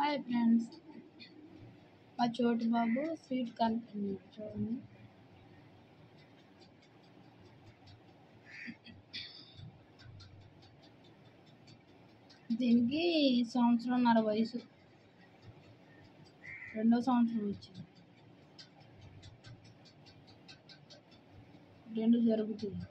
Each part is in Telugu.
హాయ్ ఫ్రెండ్స్, మా చోటు బాబు స్వీట్ కనుక్కున్నాడు చూడండి. దీనికి సంవత్సరంన్నర వయసు, 2వ సంవత్సరం వచ్చింది. 2 జరుగుతుంది.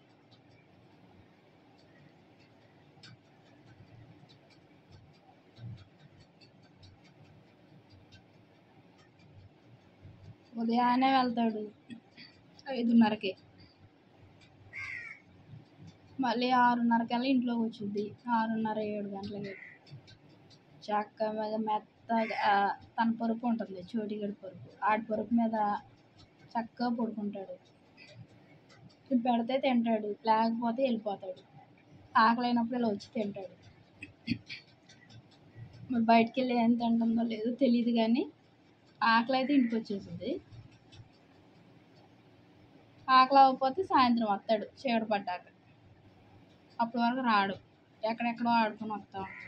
ఉదయాన్నే వెళ్తాడు 5:30కి, మళ్ళీ 6:30కల్లా ఇంట్లోకి వచ్చింది. 6:30, 7 గంటలకి చక్కగా మెత్తగా తన పరుపు ఉంటుంది, చోటిగడి పరుపు, ఆడి పరుపు మీద చక్కగా పడుకుంటాడు. పెడితే తింటాడు, లేకపోతే వెళ్ళిపోతాడు. ఆకలైనప్పుడు ఇలా వచ్చి తింటాడు. మరి బయటికి వెళ్ళి ఏం తింటుందో లేదో తెలియదు, కానీ ఆకలి అయితే ఇంటికి వచ్చేసింది. ఆకలి అవ్వకపోతే సాయంత్రం వస్తాడు చీకటి పడ్డాక. అప్పటి వరకు రాడు, ఎక్కడెక్కడో ఆడుకొని వస్తూ ఉంటాడు.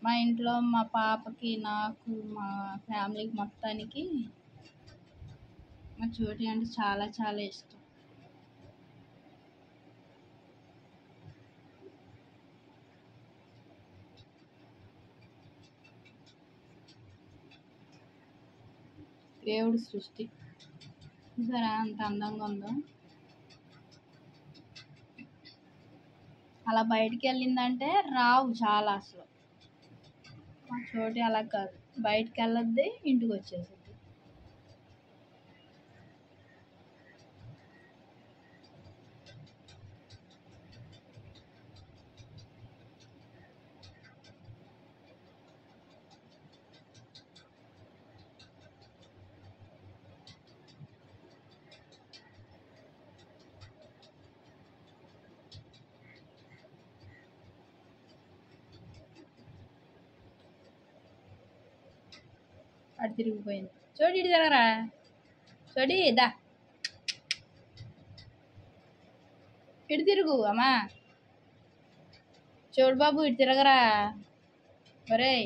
మా ఇంట్లో మా పాపకి, నాకు, మా ఫ్యామిలీకి మొత్తానికి మా చోటి అంటే చాలా చాలా ఇష్టం. దేవుడి సృష్టి సరే అంత అందంగా ఉందో. అలా బయటికి వెళ్ళిందంటే రావు చాలా అసలు. మా చోటి అలా కాదు, బయటికి వెళ్ళొద్ది, ఇంటికి వచ్చేసింది. అటు తిరిగిపోయింది. చోటి ఇటు తిరగరా, చోటి దా, ఇటు తిరుగు అమ్మా. చోటు బాబు ఇటు తిరగరా, ఒరేయ్.